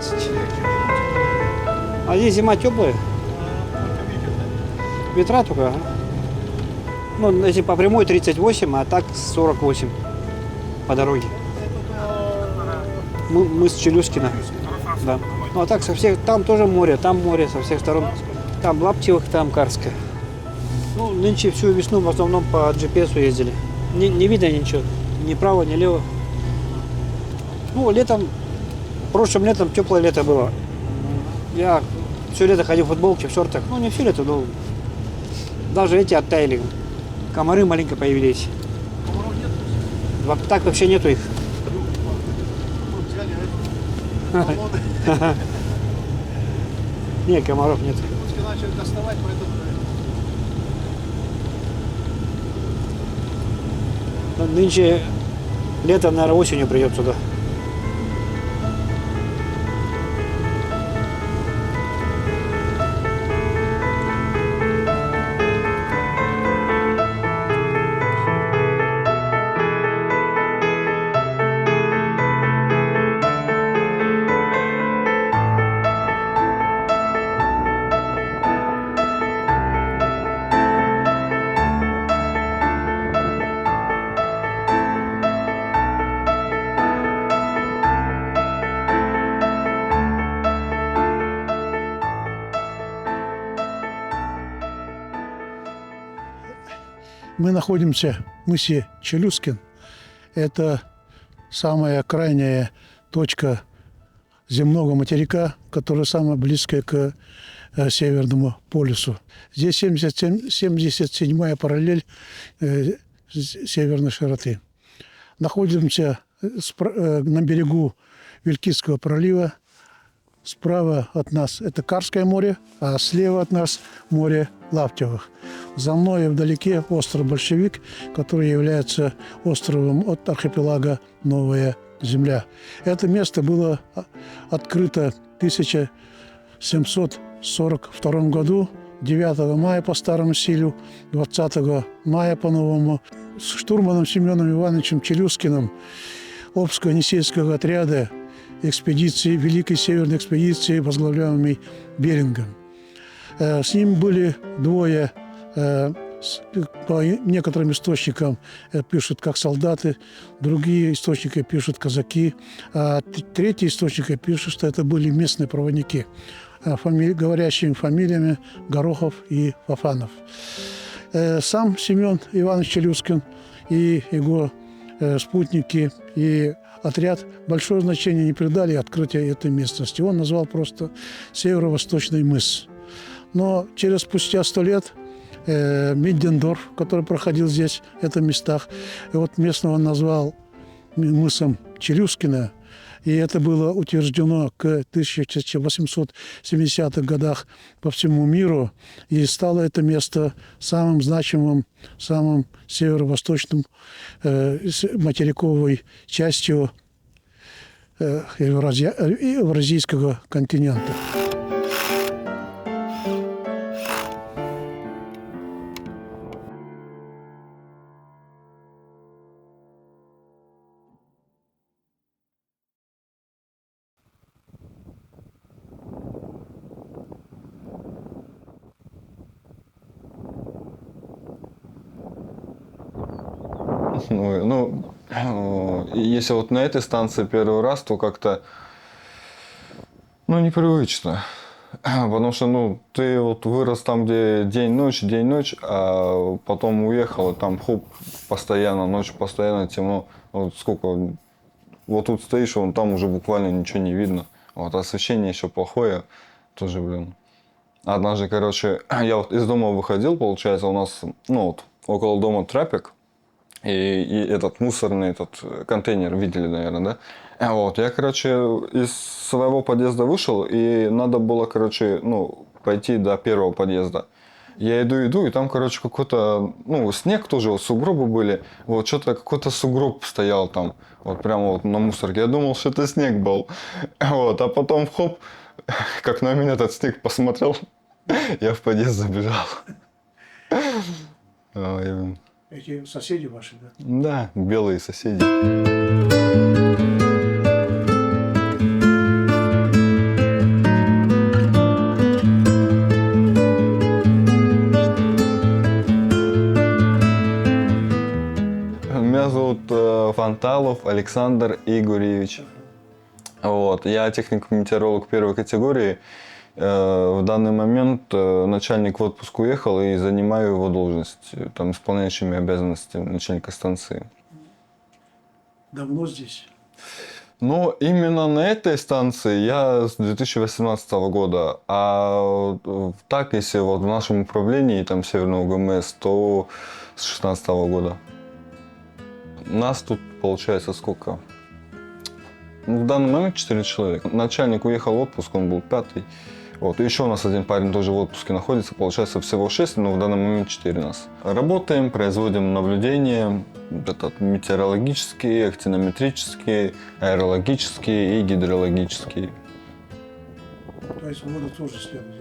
30. А здесь зима теплая? Ветра только, ага. Ну, если по прямой 38, а так 48 по дороге. Мы с Челюскина. Да. Ну а так со всех, там тоже море, там море со всех сторон. Там Лаптевых, там Карское. Ну, нынче всю весну в основном по GPS ездили. Не видно ничего, ни право, ни лево. Ну, летом, прошлым летом теплое лето было. Я все лето ходил в футболке, в шортах. Ну, не все лето, но даже эти оттаяли. Комары маленько появились. Комаров нет? Так вообще нету их. Вот взяли, баллоны. Нет, комаров нет. Русские начали доставать, поэтому... Нынче лето, наверное, осенью придет сюда. Мы находимся в мысе Челюскин. Это самая крайняя точка земного материка, которая самая близкая к Северному полюсу. Здесь 77-я параллель северной широты. Находимся на берегу Вилькицкого пролива. Справа от нас это Карское море, а слева от нас море Лаптевых. За мной вдалеке остров Большевик, который является островом от архипелага Новая Земля. Это место было открыто в 1742 году, 9 мая по старому стилю, 20 мая по новому. С штурманом Семеном Ивановичем Челюскиным Обско-Енисейского отряда экспедиции, Великой Северной экспедиции, возглавляемой Берингом. С ним были двое, по некоторым источникам пишут как солдаты, другие источники пишут казаки, а третьи источники пишут, что это были местные проводники, говорящими фамилиями Горохов и Фафанов. Сам Семен Иванович Челюскин и его спутники и отряд большое значение не придали открытию этой местности. Он назвал просто Северо-Восточный мыс. Но спустя 100 лет Миддендорф, который проходил здесь, в этих местах, и вот местного он назвал мысом Челюскина. И это было утверждено к 1870-х годах по всему миру. И стало это место самым значимым, самым северо-восточным материковой частью Евразийского континента. Если вот на этой станции первый раз, то как-то, непривычно. Потому что, ты вот вырос там, где день-ночь, а потом уехал, и там постоянно, ночью постоянно темно. Вот сколько, вот тут стоишь, там уже буквально ничего не видно. Вот освещение еще плохое, тоже, блин. Однажды, я вот из дома выходил, получается, у нас, около дома трапик. И этот мусорный контейнер видели, наверное, да? Вот, я, из своего подъезда вышел, и надо было, пойти до первого подъезда. Я иду, и там, какой-то, снег тоже, сугробы были. Вот, что-то какой-то сугроб стоял там, вот прямо вот на мусорке. Я думал, что это снег был. Вот, а потом, как на меня этот снег посмотрел, я в подъезд забежал. Эти соседи ваши, да? Да, белые соседи. Анталов Александр Игоревич. Вот. Я техник-метеоролог первой категории. В данный момент начальник в отпуск уехал и занимаю его должность, там, исполняющими обязанности начальника станции. Давно здесь? Но именно на этой станции я с 2018 года, а так, если вот в нашем управлении, там, Северного ГМС, то с 2016 года. Нас тут получается сколько? Ну, в данный момент 4 человека. Начальник уехал в отпуск, он был 5-й. Вот. И еще у нас один парень тоже в отпуске находится. Получается всего 6, но в данный момент 4 нас. Работаем, производим наблюдения. Метеорологические, актинометрические, аэрологические и гидрологические. То есть воду тоже следует.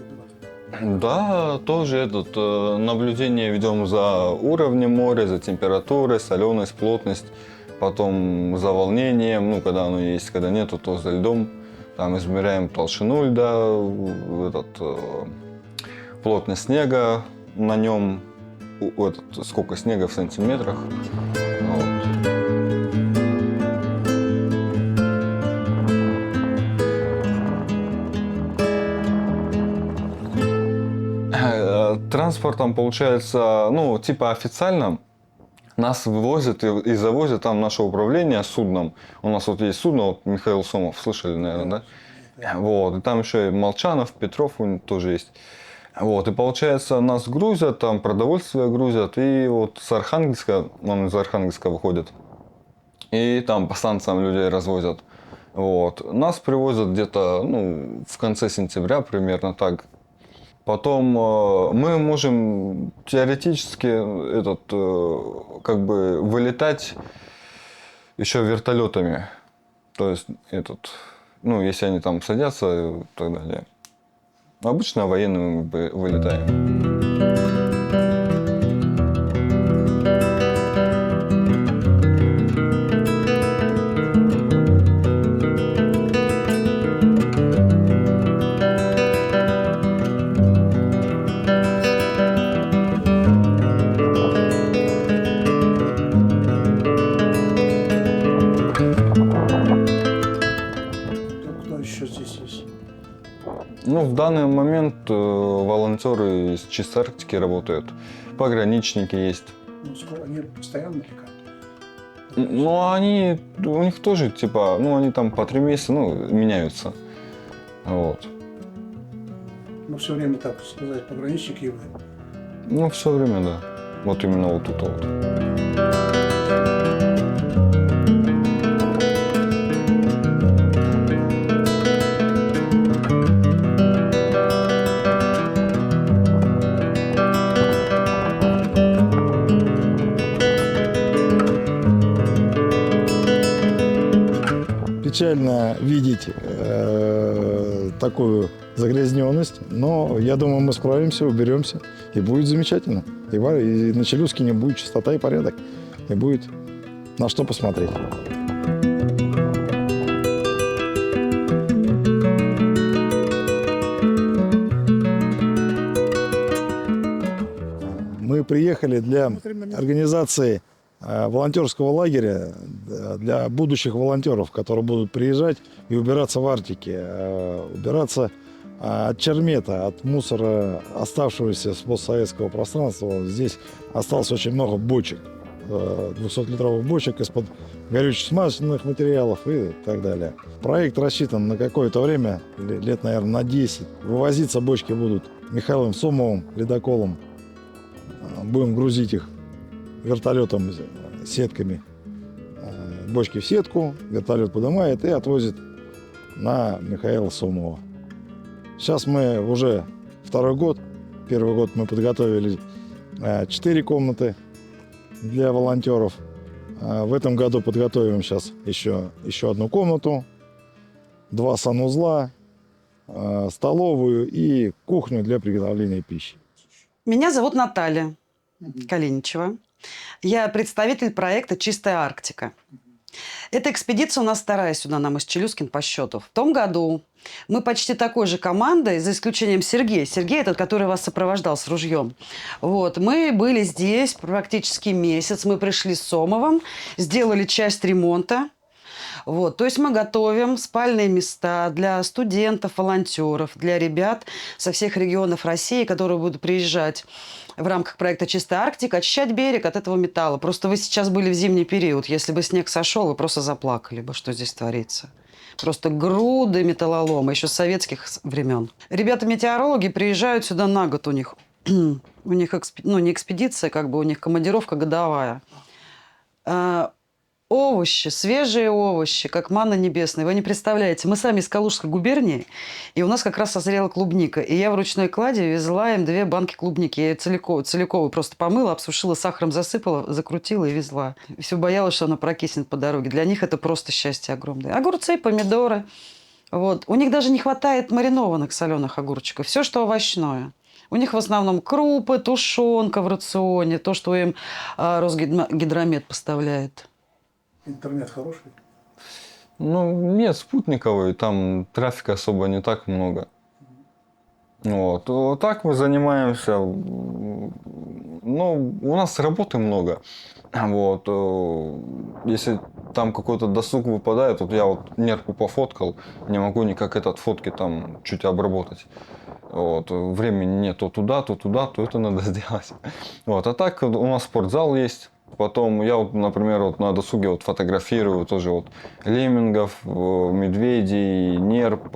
Да, тоже наблюдение ведем за уровнем моря, за температурой, соленость, плотность. Потом за волнением, ну, когда оно есть, когда нету, то за льдом. Там измеряем толщину льда, плотность снега на нем, сколько снега в сантиметрах. Вот. Транспортом получается, ну, типа официально нас вывозят и завозят там наше управление судном. У нас вот есть судно, вот Михаил Сомов, слышали, наверное, да? Вот, и там еще и Молчанов, Петров у них тоже есть. Вот, и получается, нас грузят, там продовольствие грузят, и вот с Архангельска, он из Архангельска выходит, и там по станциям людей развозят. Вот. Нас привозят где-то, ну, в конце сентября, примерно так. Потом мы можем теоретически как бы вылетать еще вертолетами. То есть ну, если они там садятся и так далее. Обычно военными мы вылетаем. Кто еще здесь есть? Ну, в данный момент волонтеры из чистой Арктики работают. Пограничники есть. Ну, скоро они постоянно или как? Ну, у них тоже, типа, ну, они там по 3 месяца, ну, меняются. Вот. Ну, все время, так сказать, пограничники и вы. Ну, все время, да. Вот именно вот тут вот. Печально видеть такую загрязненность, но я думаю, мы справимся, уберемся, и будет замечательно. И на Челюскине будет чистота и порядок, и будет на что посмотреть. Мы приехали для организации волонтерского лагеря для будущих волонтеров, которые будут приезжать и убираться в Арктике, убираться от чермета, от мусора, оставшегося с постсоветского пространства. Здесь осталось очень много бочек, 200-литровых бочек из-под горюче-смазочных материалов и так далее. Проект рассчитан на какое-то время, лет, наверное, на 10. Вывозиться бочки будут Михаилом Сомовым, ледоколом. Будем грузить их вертолетом, сетками. Бочки в сетку, вертолет поднимает и отвозит на Михаила Сомова. Сейчас мы уже второй год. Первый год мы подготовили 4 комнаты для волонтеров. В этом году подготовим сейчас еще одну комнату, 2 санузла, столовую и кухню для приготовления пищи. Меня зовут Наталья Калиничева. Я представитель проекта «Чистая Арктика». Эта экспедиция у нас вторая сюда, на мыс Челюскин, по счету. В том году мы почти такой же командой, за исключением Сергея. Сергей, этот, который вас сопровождал с ружьем. Вот. Мы были здесь практически месяц. Мы пришли с Сомовым, сделали часть ремонта. Вот. То есть мы готовим спальные места для студентов, волонтеров, для ребят со всех регионов России, которые будут приезжать в рамках проекта «Чистая Арктика», очищать берег от этого металла. Просто вы сейчас были в зимний период. Если бы снег сошел, вы просто заплакали бы, что здесь творится. Просто груды металлолома, еще с советских времен. Ребята-метеорологи приезжают сюда на год у них. У них не экспедиция, как бы у них командировка годовая. Овощи, свежие овощи, как манна небесная. Вы не представляете, мы сами из Калужской губернии, и у нас как раз созрела клубника. И я в ручной кладе везла им 2 банки клубники. Я ее целиковую просто помыла, обсушила, сахаром засыпала, закрутила и везла. И все боялась, что она прокиснет по дороге. Для них это просто счастье огромное. Огурцы, помидоры. Вот. У них даже не хватает маринованных соленых огурчиков. Все, что овощное. У них в основном крупы, тушенка в рационе, то, что им Росгидромет поставляет. Интернет хороший? Ну, нет, спутниковый, там трафика особо не так много. Вот. Вот так мы занимаемся. Ну, у нас работы много. Вот. Если там какой-то досуг выпадает, вот я вот нерпу пофоткал, не могу никак этот фотки там чуть обработать. Вот. Времени нет то туда, то это надо сделать. Вот. А так у нас спортзал есть. Потом я, вот, например, вот на досуге вот фотографирую тоже вот леммингов, медведей, нерп,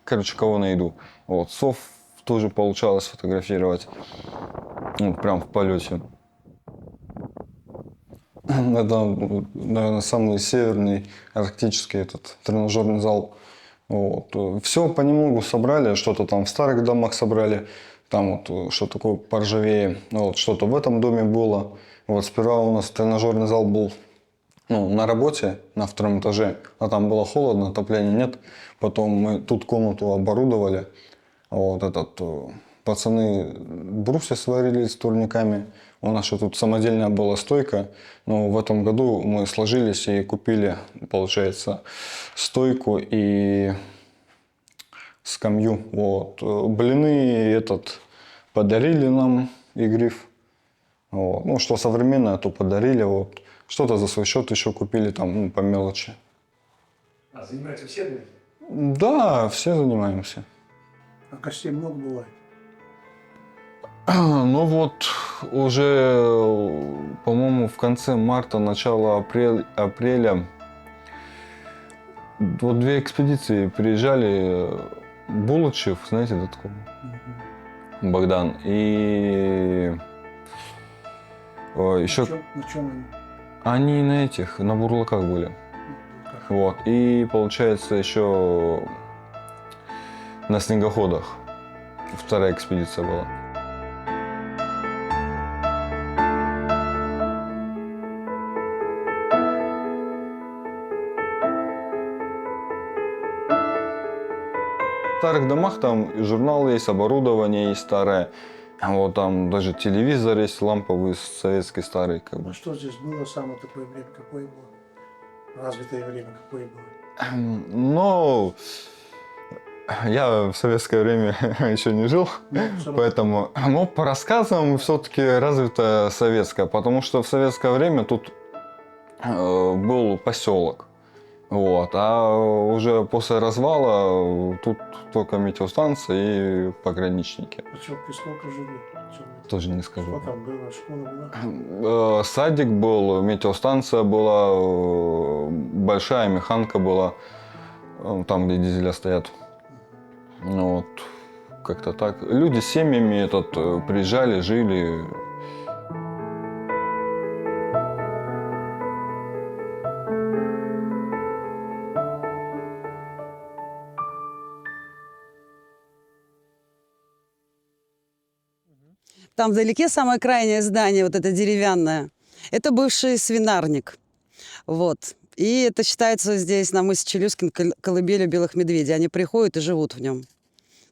короче, кого найду. Вот, сов тоже получалось фотографировать, ну, прям в полете. Это, наверное, самый северный арктический этот тренажерный зал. Вот. Все понемногу собрали, что-то там в старых домах собрали. Там вот что такое поржавее, вот что-то в этом доме было. Вот сперва у нас тренажерный зал был на работе на 2-м этаже, а там было холодно, отопления нет. Потом мы тут комнату оборудовали. Вот пацаны брусья сварили с турниками. У нас еще тут самодельная была стойка. Но в этом году мы сложились и купили, получается, стойку и скамью. Вот. Блины подарили нам и гриф. Вот. Ну, что современное, то подарили. Вот. Что-то за свой счет еще купили там, по мелочи. А занимаются все? Да, все занимаемся. А костей много бывает? Ну вот уже, по-моему, в конце марта, начало апреля вот 2 экспедиции приезжали. Булычев, знаете, такого? Богдан. И еще... На чем они на бурлаках были. Вот. И получается еще на снегоходах. 2-я экспедиция была. В старых домах там и журнал есть, оборудование есть старое. Вот там даже телевизор есть ламповый, советский старый. Как бы. А что здесь было самое такое время? Какое было? Развитое время какое было? Ну, я в советское время еще не жил, поэтому по рассказам все-таки развито советское, потому что в советское время тут был поселок. Вот. А уже после развала тут только метеостанция и пограничники. Поселки сколько жили? Тоже не скажу. Что там было? Школа была? Садик был, метеостанция была, большая механка была, там, где дизеля стоят. Вот. Как-то так. Люди с семьями приезжали, жили. Там вдалеке самое крайнее здание, вот это деревянное, это бывший свинарник. Вот. И это считается здесь, на мысе Челюскин, колыбелью белых медведей. Они приходят и живут в нем.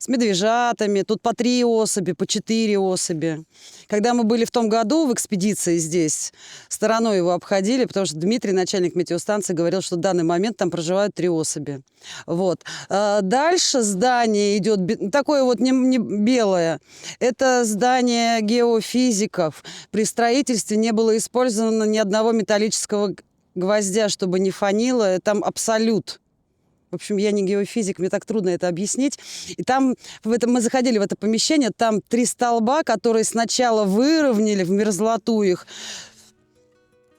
с медвежатами. Тут по 3 особи, по 4 особи. Когда мы были в том году в экспедиции здесь, стороной его обходили, потому что Дмитрий, начальник метеостанции, говорил, что в данный момент там проживают 3 особи. Вот. Дальше здание идет, такое вот не белое. Это здание геофизиков. При строительстве не было использовано ни одного металлического гвоздя, чтобы не фанило. Там абсолют. В общем, я не геофизик, мне так трудно это объяснить. И там, мы заходили в это помещение, там 3 столба, которые сначала выровняли в мерзлоту их,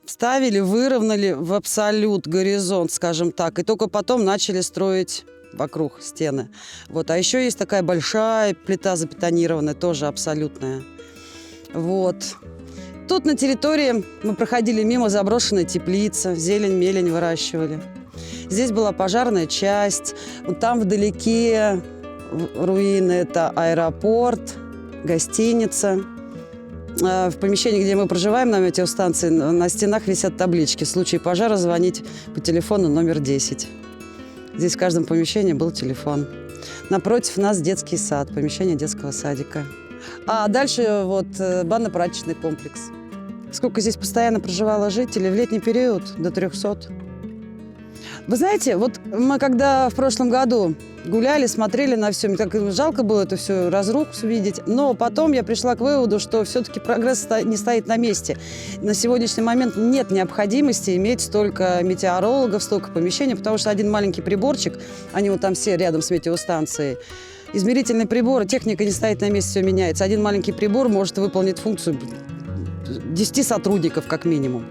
вставили, выровняли в абсолют, горизонт, скажем так, и только потом начали строить вокруг стены. Вот. А еще есть такая большая плита забетонированная, тоже абсолютная. Вот. Тут на территории мы проходили мимо заброшенной теплицы, зелень, мелень выращивали. Здесь была пожарная часть. Вот там вдалеке руины – это аэропорт, гостиница. В помещении, где мы проживаем на метеостанции, на стенах висят таблички. В случае пожара звонить по телефону номер 10. Здесь в каждом помещении был телефон. Напротив нас детский сад, помещение детского садика. А дальше вот банно-прачечный комплекс. Сколько здесь постоянно проживало жителей в летний период? До 300. Вы знаете, вот мы когда в прошлом году гуляли, смотрели на все, мне так жалко было это все разруху видеть, но потом я пришла к выводу, что все-таки прогресс не стоит на месте. На сегодняшний момент нет необходимости иметь столько метеорологов, столько помещений, потому что один маленький приборчик, они вот там все рядом с метеостанцией, измерительные приборы, техника не стоит на месте, все меняется. Один маленький прибор может выполнить функцию 10 сотрудников как минимум.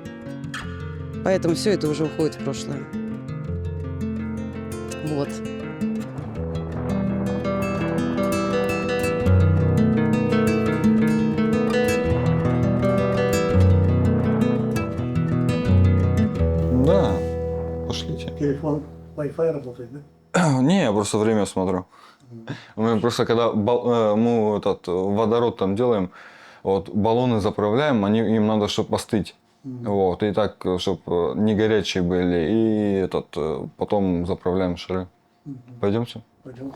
Поэтому все это уже уходит в прошлое. Вот. Да, пошлите. Телефон Wi-Fi работает, да? Не, я просто время смотрю. Мы просто когда мы этот водород там делаем, вот баллоны заправляем, им надо, чтобы остыть. Вот, и так, чтобы не горячие были. И потом заправляем шары. Пойдемте? Пойдем.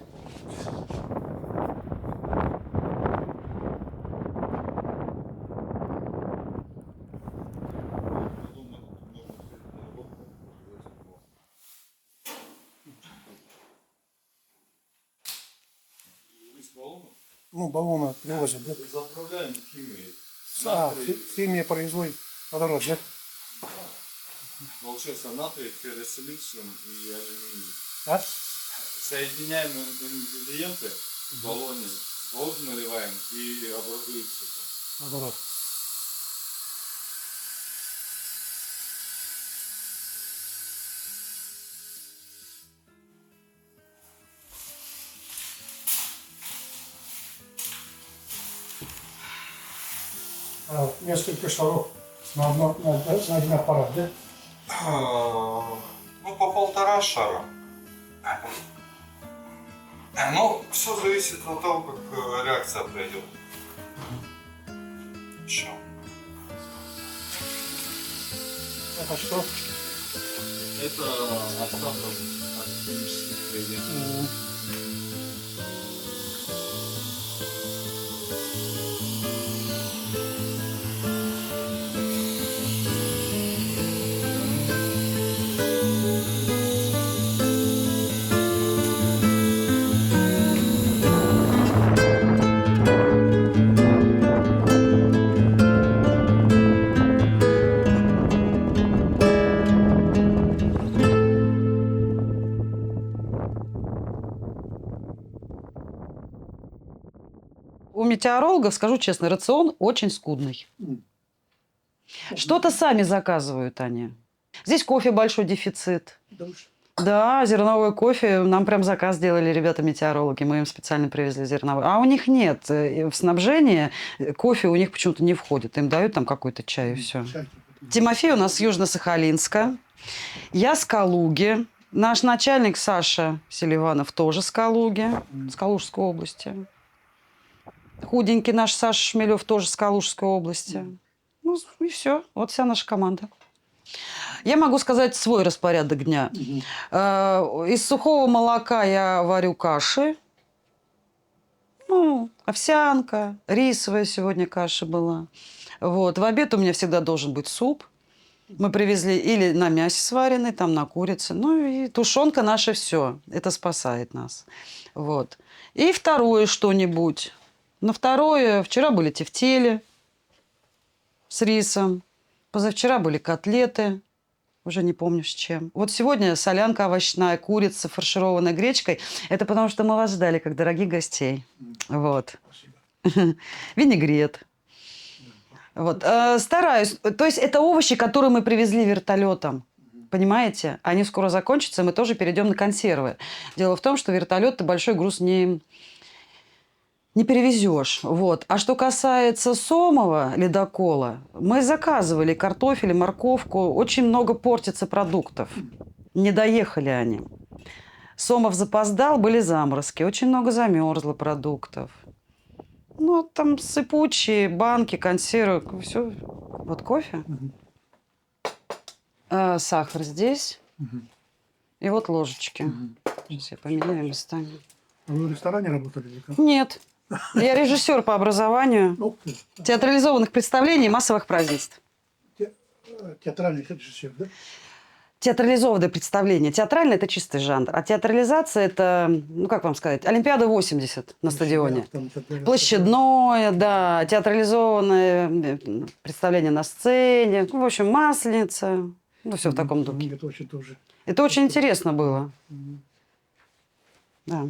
Ну, баллоны привозят, да? Заправляем химией. Химия производит водород, да? Получается натрий, ферросилициум и алюминий. А? Соединяем ингредиенты в баллоне, воду наливаем и образуется там. Водород. Несколько шаров на один аппарат, да? Ну, по 1,5 шара. Ну, все зависит от того, как реакция пройдет. Еще. Это что? Это остаток от химических реагентов. У метеорологов, скажу честно, рацион очень скудный. Что-то сами заказывают они. Здесь кофе большой дефицит. Да, зерновой кофе. Нам прям заказ сделали ребята-метеорологи. Мы им специально привезли зерновой. А у них нет. В снабжении кофе у них почему-то не входит. Им дают там какой-то чай и все. Тимофей у нас с Южно-Сахалинска. Я с Калуги. Наш начальник Саша Селиванов тоже с Калуги, с Калужской области. Худенький наш Саша Шмелев тоже с Калужской области. Ну и все. Вот вся наша команда. Я могу сказать свой распорядок дня. Из сухого молока я варю каши. Ну, овсянка, рисовая сегодня каша была. Вот. В обед у меня всегда должен быть суп. Мы привезли или на мясе сваренный, там на курице. Ну и тушенка наша все. Это спасает нас. Вот. И второе что-нибудь. На второе вчера были тефтели с рисом. Позавчера были котлеты. Уже не помню с чем. Вот сегодня солянка овощная, курица, фаршированная гречкой. Это потому, что мы вас ждали, как дорогих гостей. Вот. Винегрет. Вот. Стараюсь. То есть это овощи, которые мы привезли вертолетом. Понимаете? Они скоро закончатся, и мы тоже перейдем на консервы. Дело в том, что вертолет ты большой груз не перевезешь. Вот. А что касается сомова, ледокола, мы заказывали картофель, морковку. Очень много портится продуктов. Не доехали они. Сомов запоздал, были заморозки. Очень много замерзло продуктов. Ну, там сыпучие, банки, консервы, все. Вот кофе. Сахар здесь. И вот ложечки. Сейчас я поменяю местами. А вы в ресторане работали или как? Нет. Я режиссер по образованию Ух ты. театрализованных представлений и массовых празднеств. Театральный режиссер, да? Театрализованное представление. Театральное – это чистый жанр. А театрализация – это, ну, как вам сказать, Олимпиада 80 на стадионе. Площадное, да, театрализованное представление на сцене. Ну, в общем, Масленица. Ну, все в таком духе. Это очень тоже. Это очень интересно было. Да.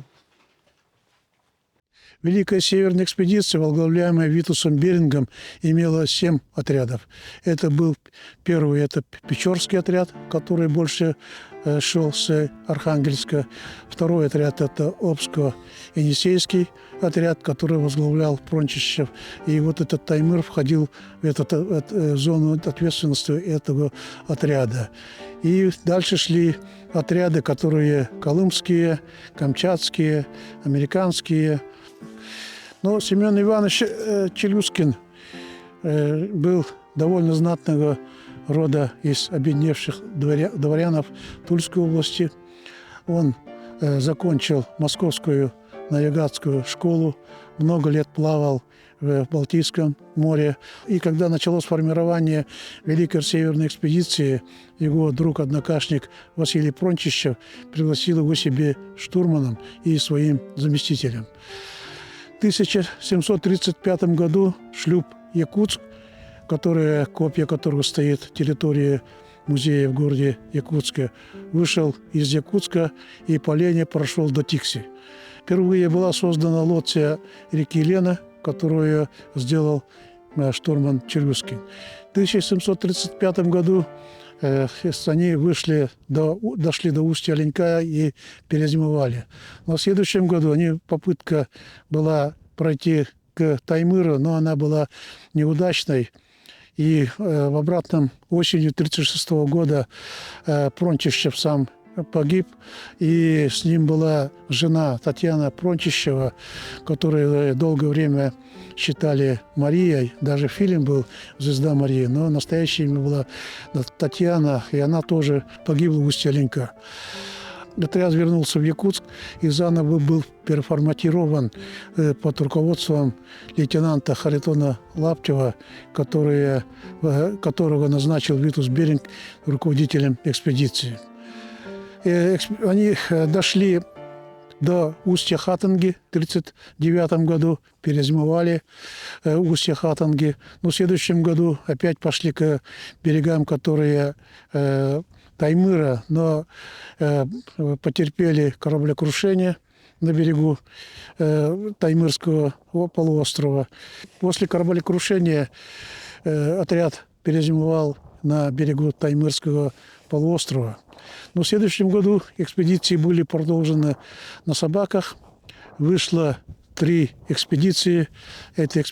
Великая Северная экспедиция, возглавляемая Витусом Берингом, имела 7 отрядов. Это был первый, это Печорский отряд, который больше шел с Архангельска. Второй отряд – это Обско-Енисейский отряд, который возглавлял Прончищев. И вот этот Таймыр входил в эту зону ответственности этого отряда. И дальше шли отряды, которые колымские, камчатские, американские. Но Семен Иванович Челюскин был довольно знатного рода из обедневших дворянов Тульской области. Он закончил Московскую навигатскую школу, много лет плавал в Балтийском море. И когда началось формирование Великой Северной экспедиции, его друг-однокашник Василий Прончищев пригласил его себе штурманом и своим заместителем. В 1735 году шлюп «Якутск», копия которого стоит в территории музея в городе Якутске, вышел из Якутска и по Лене прошел до Тикси. Впервые была создана лоция реки Лена, которую сделал штурман Челюскин. В 1735 году они дошли до устья Оленька и перезимовали. Но в следующем году попытка была пройти к Таймыру, но она была неудачной. И в обратном осенью 1936 года Прончищев сам погиб, и с ним была жена Татьяна Прончищева, которую долгое время считали Марией. Даже фильм был «Звезда Марии», но настоящее имя была Татьяна, и она тоже погибла в устье Оленька. Отряд вернулся в Якутск и заново был переформатирован под руководством лейтенанта Харитона Лаптева, которого назначил Витус Беринг руководителем экспедиции. Они дошли до устья Хатанги в 1939 году, перезимовали устья Хатанги. Но в следующем году опять пошли к берегам, которые Таймыра, но потерпели кораблекрушение на берегу Таймырского полуострова. После кораблекрушения отряд перезимовал на берегу Таймырского полуострова. Но в следующем году экспедиции были продолжены на собаках. Вышло 3 экспедиции. Это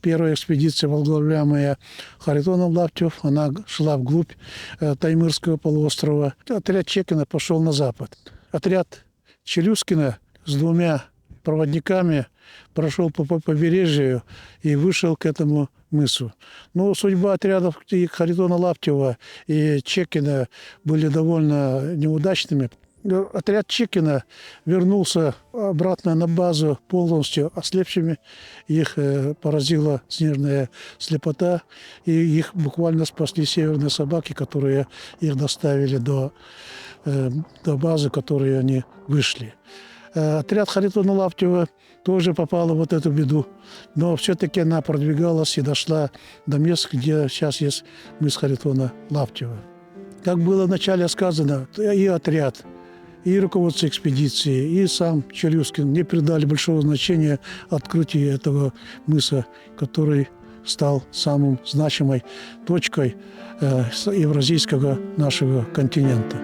первая экспедиция, возглавляемая Харитоном Лаптев. Она шла вглубь Таймырского полуострова. Отряд Чекина пошел на запад. Отряд Челюскина с 2 проводниками прошел по побережью и вышел к этому мысу. Но судьба отрядов и Харитона Лаптева, и Чекина были довольно неудачными. Отряд Чекина вернулся обратно на базу полностью ослепшими. Их поразила снежная слепота, и их буквально спасли северные собаки, которые их доставили до базы, в которой они вышли. Отряд Харитона Лаптева тоже попала в вот эту беду, но все-таки она продвигалась и дошла до мест, где сейчас есть мыс Харитона Лаптева. Как было вначале сказано, и отряд, и руководство экспедиции, и сам Челюскин не придали большого значения открытию этого мыса, который стал самым значимой точкой евразийского нашего континента.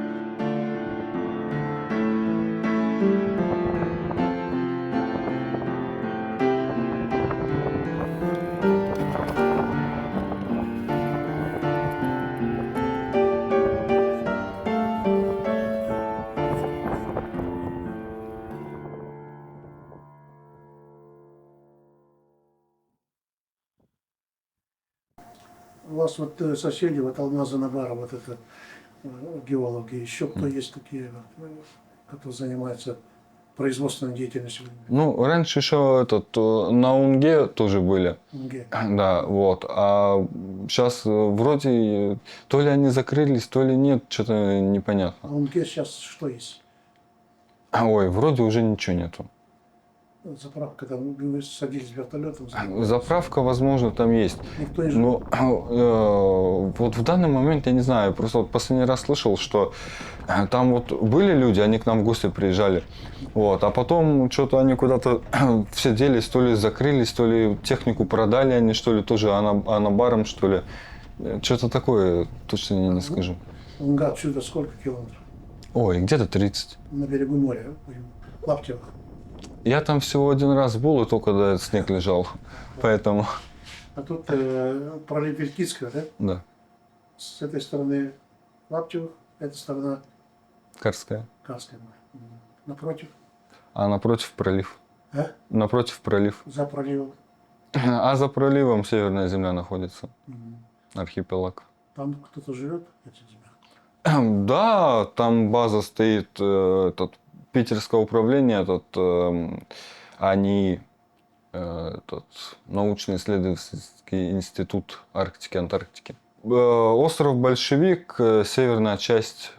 У вас вот соседи, вот Алмаза Набара, вот это геологи, еще кто есть такие, кто занимается производственной деятельностью? Ну, раньше еще на Унге тоже были. МГ. Да, вот. А сейчас вроде то ли они закрылись, то ли нет, что-то непонятно. А у МГ сейчас что есть? Ой, вроде уже ничего нету. Заправка, там вы садились вертолетом? Заправка, возможно, там есть. Никто не жил. Но вот в данный момент я не знаю. Просто вот последний раз слышал, что там вот были люди, они к нам в гости приезжали. Вот, а потом что-то они куда-то все делись, то ли закрылись, то ли технику продали они, что ли, тоже анабаром, что ли. Что-то такое, точно не скажу. Унга отсюда сколько километров? Ой, где-то 30. На берегу моря, Лаптева. Я там всего один раз был, и только когда снег лежал. Поэтому, А тут пролив Вилькицкого, да? да, С этой стороны Лаптева, эта сторона Карская. Карская. Напротив, А напротив пролив. а? Напротив пролив. За проливом. А за проливом Северная земля находится. Архипелаг. Там кто-то живет, эти земли. Да, там база стоит, питерское управление, они, научно-исследовательский институт Арктики, Антарктики. Остров Большевик, северная часть,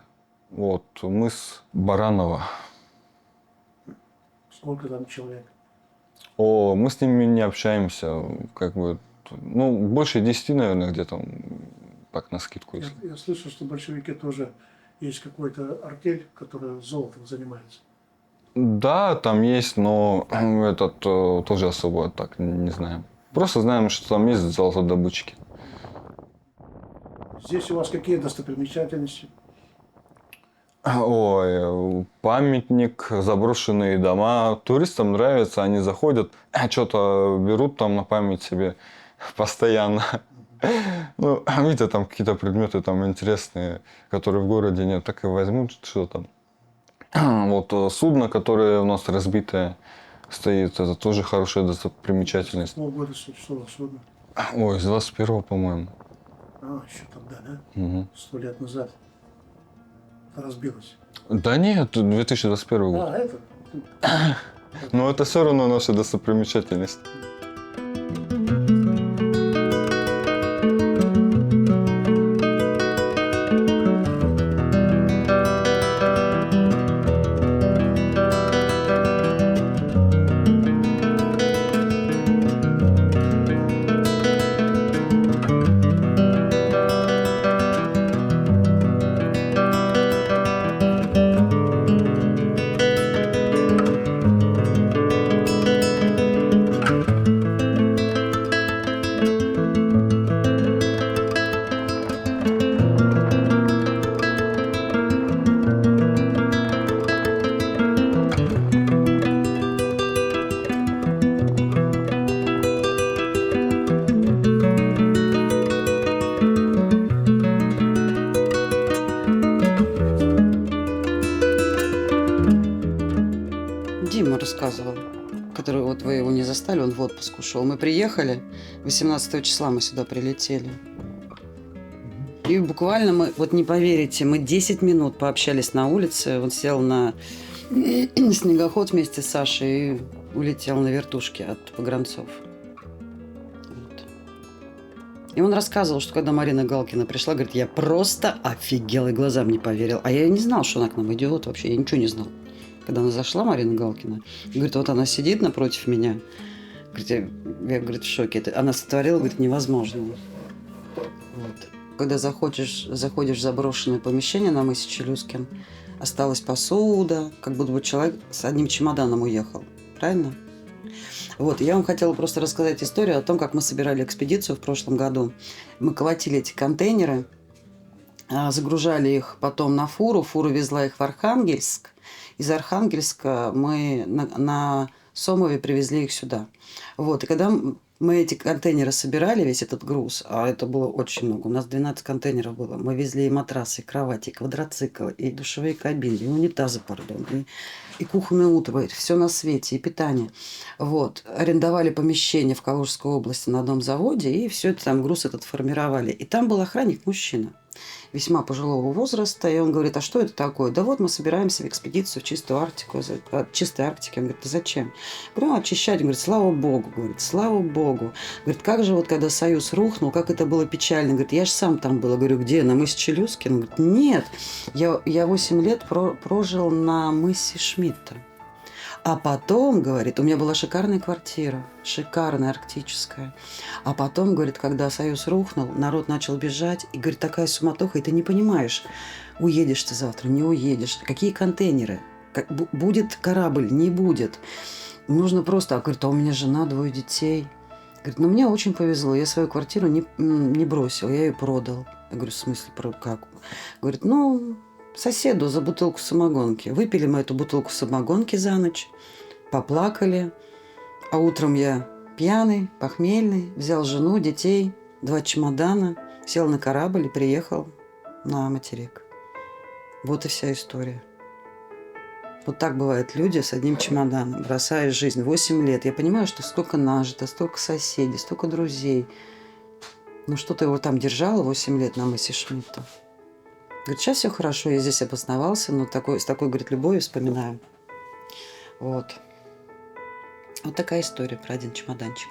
вот, мыс Баранова. Сколько там человек? Мы с ними не общаемся, как бы, ну, больше 10, наверное, где-то, так, на-скидку. Я слышал, что большевики тоже есть какой-то артель, которая золотом занимается. Да, там есть, но тоже особо так не знаем. Просто знаем, что там есть золотодобытчики. Здесь у вас какие достопримечательности? Ой, памятник, заброшенные дома. Туристам нравится, они заходят, что-то берут там на память себе постоянно. Ну, видите, там какие-то предметы там интересные, которые в городе нет, так и возьмут, что там. Вот судно, которое у нас разбитое стоит, это тоже хорошая достопримечательность. С какого года что судно? Ой, с 21-го, по-моему. Еще тогда, да? Угу. 100 лет назад. Разбилось. Да нет, 2021 год. Это? Но это все равно наша достопримечательность. Дима рассказывал, который вот вы его не застали, он в отпуск ушел. Мы приехали, 18 числа мы сюда прилетели. И буквально мы, вот не поверите, мы 10 минут пообщались на улице. Он сел на снегоход вместе с Сашей и улетел на вертушке от погранцов. Вот. И он рассказывал, что когда Марина Галкина пришла, говорит, я просто офигел и глазам не поверил. А я не знал, что она к нам идет вообще, я ничего не знал. Когда она зашла, Марина Галкина, говорит, вот она сидит напротив меня. Говорит, я говорит, в шоке. Она сотворила, говорит, невозможно. Вот. Когда заходишь в заброшенное помещение на мысе Челюскин, осталась посуда, как будто бы человек с одним чемоданом уехал. Правильно? Вот, я вам хотела просто рассказать историю о том, как мы собирали экспедицию в прошлом году. Мы колотили эти контейнеры, загружали их потом на фуру, фура везла их в Архангельск. Из Архангельска мы на Сомове привезли их сюда. Вот, и когда мы эти контейнеры собирали, весь этот груз, а это было очень много, у нас 12 контейнеров было, мы везли и матрасы, и кровати, и квадроциклы, и душевые кабины, и унитазы, пардон, и кухонное утро, все на свете, и питание. Вот, арендовали помещение в Калужской области на одном заводе, и все это там, груз этот формировали. И там был охранник, мужчина, весьма пожилого возраста, и он говорит, а что это такое? Да вот мы собираемся в экспедицию в чистую Арктику, от чистой Арктики. Он говорит, да зачем? Говорю, очищать. Он говорит, слава Богу. Говорит, слава Богу. Говорит, как же вот когда Союз рухнул, как это было печально. Говорит, я же сам там был. Говорю, где? На мысе Челюскин? Он говорит, нет, я 8 лет прожил на мысе Шмидта. А потом, говорит, у меня была шикарная квартира, шикарная, арктическая. А потом, говорит, когда Союз рухнул, народ начал бежать, и, говорит, такая суматоха, и ты не понимаешь, уедешь ты завтра, не уедешь, какие контейнеры, будет корабль, не будет. Нужно просто, говорит, а у меня жена, 2 детей. Говорит, ну мне очень повезло, я свою квартиру не бросил, я ее продал. Я говорю, в смысле, как? Говорит, ну... соседу за бутылку самогонки. Выпили мы эту бутылку самогонки за ночь, поплакали. А утром я пьяный, похмельный, взял жену, детей, 2 чемодана, сел на корабль и приехал на материк. Вот и вся история. Вот так бывают люди с одним чемоданом, бросая жизнь. 8 лет. Я понимаю, что столько нажито, столько соседей, столько друзей. Но что-то его там держало 8 лет на мысе Шмидта. Говорит, сейчас все хорошо, я здесь обосновался, но с такой, говорит, любовью вспоминаю. Вот. Вот такая история про один чемоданчик.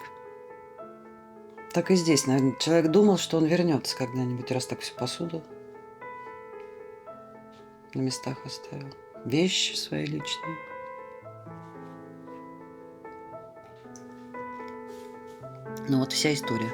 Так и здесь, наверное, человек думал, что он вернется когда-нибудь, раз так всю посуду на местах оставил. Вещи свои личные. Ну вот вся история.